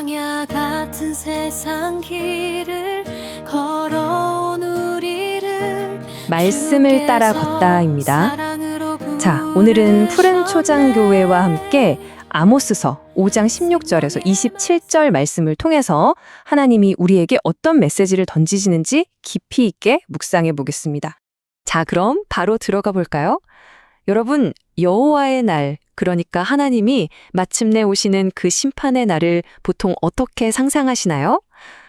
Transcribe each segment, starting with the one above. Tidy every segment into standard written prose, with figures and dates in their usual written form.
광야 같은 세상 길을 걸어온 우리를 말씀을 따라 걷다입니다. 자, 오늘은 푸른 초장교회와 함께 아모스서 5장 16절에서 27절 말씀을 통해서 하나님이 우리에게 어떤 메시지를 던지시는지 깊이 있게 묵상해 보겠습니다. 자, 그럼 바로 들어가 볼까요? 여러분, 여호와의 날, 그러니까 하나님이 마침내 오시는 그 심판의 날을 보통 어떻게 상상하시나요?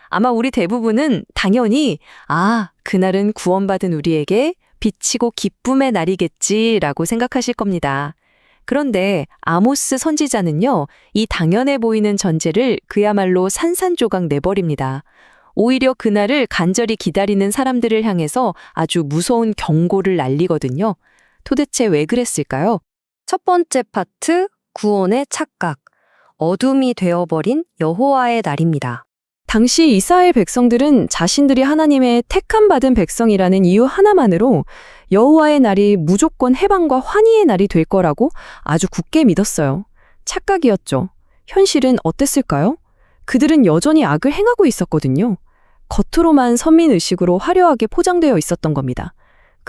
아마 우리 대부분은 당연히 그날은 구원받은 우리에게 비치고 기쁨의 날이겠지라고 생각하실 겁니다. 그런데 아모스 선지자는요, 이 당연해 보이는 전제를 그야말로 산산조각 내버립니다. 오히려 그날을 간절히 기다리는 사람들을 향해서 아주 무서운 경고를 날리거든요. 도대체 왜 그랬을까요? 첫 번째 파트, 구원의 착각. 어둠이 되어버린 여호와의 날입니다. 당시 이스라엘 백성들은 자신들이 하나님의 택함 받은 백성이라는 이유 하나만으로 여호와의 날이 무조건 해방과 환희의 날이 될 거라고 아주 굳게 믿었어요. 착각이었죠. 현실은 어땠을까요? 그들은 여전히 악을 행하고 있었거든요. 겉으로만 선민의식으로 화려하게 포장되어 있었던 겁니다.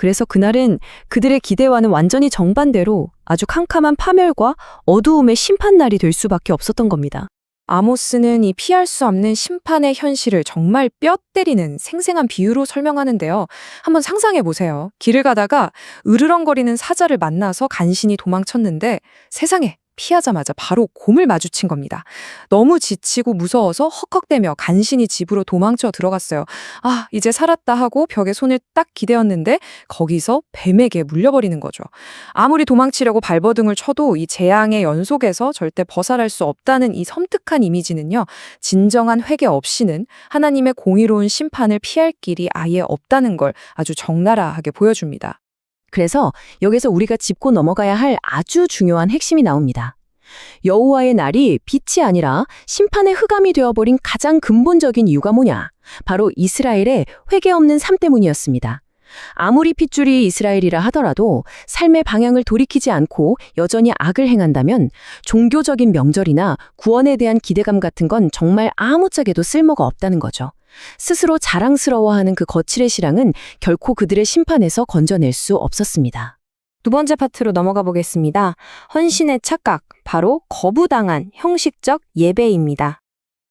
그래서 그날은 그들의 기대와는 완전히 정반대로 아주 캄캄한 파멸과 어두움의 심판날이 될 수밖에 없었던 겁니다. 아모스는 이 피할 수 없는 심판의 현실을 정말 뼈 때리는 생생한 비유로 설명하는데요. 한번 상상해 보세요. 길을 가다가 으르렁거리는 사자를 만나서 간신히 도망쳤는데 세상에 피하자마자 바로 곰을 마주친 겁니다. 너무 지치고 무서워서 헉헉대며 간신히 집으로 도망쳐 들어갔어요. 이제 살았다 하고 벽에 손을 딱 기대었는데 거기서 뱀에게 물려버리는 거죠. 아무리 도망치려고 발버둥을 쳐도 이 재앙의 연속에서 절대 벗어날 수 없다는 이 섬뜩한 이미지는요, 진정한 회개 없이는 하나님의 공의로운 심판을 피할 길이 아예 없다는 걸 아주 적나라하게 보여줍니다. 그래서 여기서 우리가 짚고 넘어가야 할 아주 중요한 핵심이 나옵니다. 여호와의 날이 빛이 아니라 심판의 흑암이 되어버린 가장 근본적인 이유가 뭐냐? 바로 이스라엘의 회개 없는 삶 때문이었습니다. 아무리 핏줄이 이스라엘이라 하더라도 삶의 방향을 돌이키지 않고 여전히 악을 행한다면 종교적인 명절이나 구원에 대한 기대감 같은 건 정말 아무짝에도 쓸모가 없다는 거죠. 스스로 자랑스러워하는 그 거칠의 실랑은 결코 그들의 심판에서 건져낼 수 없었습니다. 두 번째 파트로 넘어가 보겠습니다. 헌신의 착각, 바로 거부당한 형식적 예배입니다.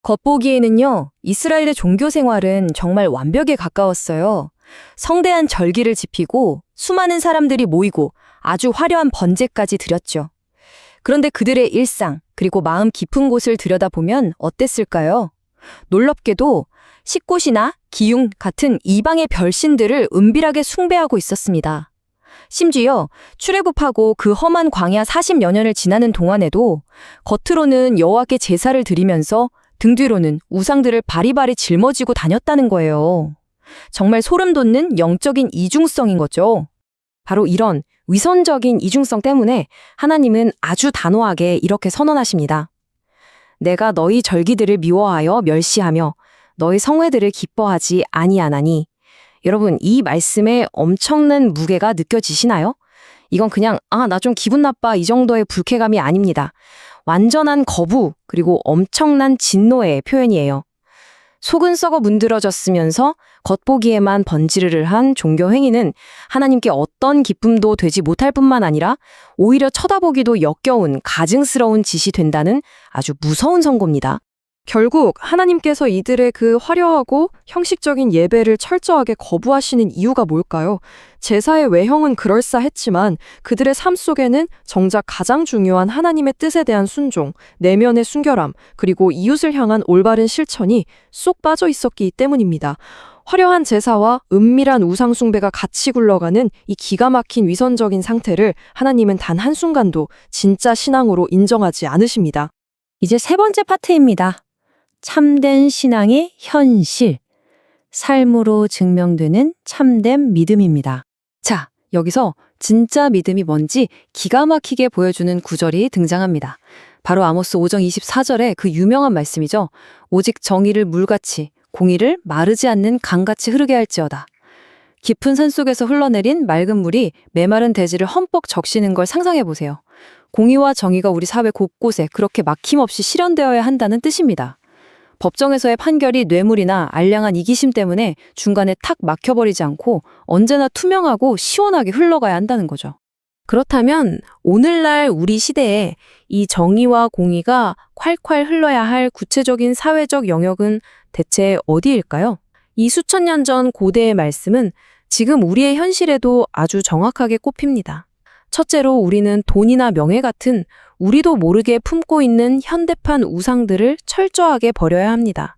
겉보기에는요, 이스라엘의 종교 생활은 정말 완벽에 가까웠어요. 성대한 절기를 지피고 수많은 사람들이 모이고 아주 화려한 번제까지 드렸죠. 그런데 그들의 일상, 그리고 마음 깊은 곳을 들여다보면 어땠을까요? 놀랍게도 식굿이나 기슭 같은 이방의 별신들을 은밀하게 숭배하고 있었습니다. 심지어 출애굽하고 그 험한 광야 40여 년을 지나는 동안에도 겉으로는 여호와께 제사를 드리면서 등 뒤로는 우상들을 바리바리 짊어지고 다녔다는 거예요. 정말 소름 돋는 영적인 이중성인 거죠. 바로 이런 위선적인 이중성 때문에 하나님은 아주 단호하게 이렇게 선언하십니다. 내가 너희 절기들을 미워하여 멸시하며 너희 성회들을 기뻐하지 아니하나니. 여러분, 이 말씀에 엄청난 무게가 느껴지시나요? 이건 그냥 나 좀 기분 나빠 이 정도의 불쾌감이 아닙니다. 완전한 거부, 그리고 엄청난 진노의 표현이에요. 속은 썩어 문드러졌으면서 겉보기에만 번지르르 한 종교 행위는 하나님께 어떤 기쁨도 되지 못할 뿐만 아니라 오히려 쳐다보기도 역겨운 가증스러운 짓이 된다는 아주 무서운 선고입니다. 결국 하나님께서 이들의 그 화려하고 형식적인 예배를 철저하게 거부하시는 이유가 뭘까요? 제사의 외형은 그럴싸했지만 그들의 삶 속에는 정작 가장 중요한 하나님의 뜻에 대한 순종, 내면의 순결함, 그리고 이웃을 향한 올바른 실천이 쏙 빠져 있었기 때문입니다. 화려한 제사와 은밀한 우상 숭배가 같이 굴러가는 이 기가 막힌 위선적인 상태를 하나님은 단 한순간도 진짜 신앙으로 인정하지 않으십니다. 이제 세 번째 파트입니다. 참된 신앙의 현실, 삶으로 증명되는 참된 믿음입니다. 자, 여기서 진짜 믿음이 뭔지 기가 막히게 보여주는 구절이 등장합니다. 바로 아모스 5장 24절의 그 유명한 말씀이죠. 오직 정의를 물같이, 공의를 마르지 않는 강같이 흐르게 할지어다. 깊은 산속에서 흘러내린 맑은 물이 메마른 대지를 흠뻑 적시는 걸 상상해 보세요. 공의와 정의가 우리 사회 곳곳에 그렇게 막힘없이 실현되어야 한다는 뜻입니다. 법정에서의 판결이 뇌물이나 알량한 이기심 때문에 중간에 탁 막혀버리지 않고 언제나 투명하고 시원하게 흘러가야 한다는 거죠. 그렇다면 오늘날 우리 시대에 이 정의와 공의가 콸콸 흘러야 할 구체적인 사회적 영역은 대체 어디일까요? 이 수천 년 전 고대의 말씀은 지금 우리의 현실에도 아주 정확하게 꼽힙니다. 첫째로 우리는 돈이나 명예 같은 우리도 모르게 품고 있는 현대판 우상들을 철저하게 버려야 합니다.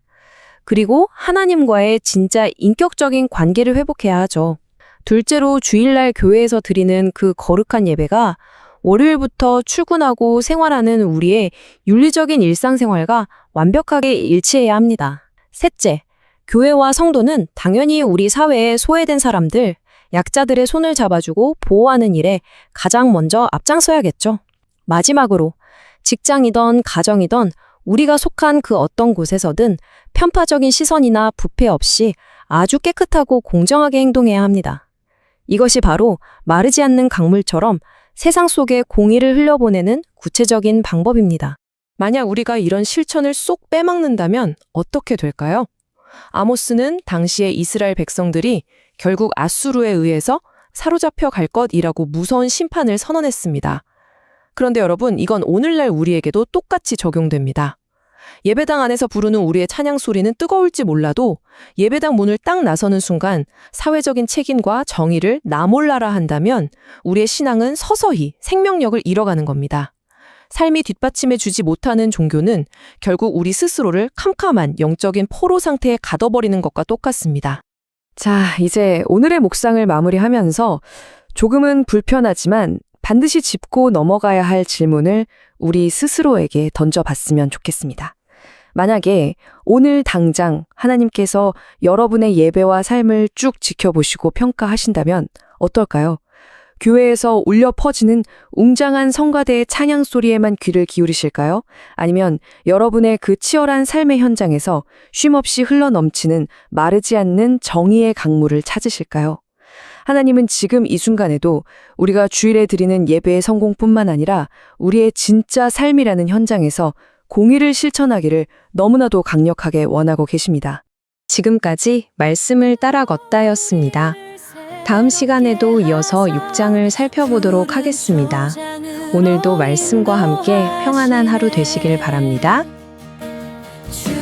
그리고 하나님과의 진짜 인격적인 관계를 회복해야 하죠. 둘째로 주일날 교회에서 드리는 그 거룩한 예배가 월요일부터 출근하고 생활하는 우리의 윤리적인 일상생활과 완벽하게 일치해야 합니다. 셋째, 교회와 성도는 당연히 우리 사회에 소외된 사람들, 약자들의 손을 잡아주고 보호하는 일에 가장 먼저 앞장서야겠죠. 마지막으로 직장이든 가정이든 우리가 속한 그 어떤 곳에서든 편파적인 시선이나 부패 없이 아주 깨끗하고 공정하게 행동해야 합니다. 이것이 바로 마르지 않는 강물처럼 세상 속에 공의를 흘려보내는 구체적인 방법입니다. 만약 우리가 이런 실천을 쏙 빼먹는다면 어떻게 될까요? 아모스는 당시의 이스라엘 백성들이 결국 아수르에 의해서 사로잡혀 갈 것이라고 무서운 심판을 선언했습니다. 그런데 여러분, 이건 오늘날 우리에게도 똑같이 적용됩니다. 예배당 안에서 부르는 우리의 찬양 소리는 뜨거울지 몰라도 예배당 문을 딱 나서는 순간 사회적인 책임과 정의를 나몰라라 한다면 우리의 신앙은 서서히 생명력을 잃어가는 겁니다. 삶이 뒷받침해주지 못하는 종교는 결국 우리 스스로를 캄캄한 영적인 포로 상태에 가둬버리는 것과 똑같습니다. 자, 이제 오늘의 묵상을 마무리하면서 조금은 불편하지만 반드시 짚고 넘어가야 할 질문을 우리 스스로에게 던져봤으면 좋겠습니다. 만약에 오늘 당장 하나님께서 여러분의 예배와 삶을 쭉 지켜보시고 평가하신다면 어떨까요? 교회에서 울려 퍼지는 웅장한 성가대의 찬양 소리에만 귀를 기울이실까요? 아니면 여러분의 그 치열한 삶의 현장에서 쉼없이 흘러넘치는 마르지 않는 정의의 강물을 찾으실까요? 하나님은 지금 이 순간에도 우리가 주일에 드리는 예배의 성공뿐만 아니라 우리의 진짜 삶이라는 현장에서 공의를 실천하기를 너무나도 강력하게 원하고 계십니다. 지금까지 말씀을 따라 걷다였습니다. 다음 시간에도 이어서 6장을 살펴보도록 하겠습니다. 오늘도 말씀과 함께 평안한 하루 되시길 바랍니다. 주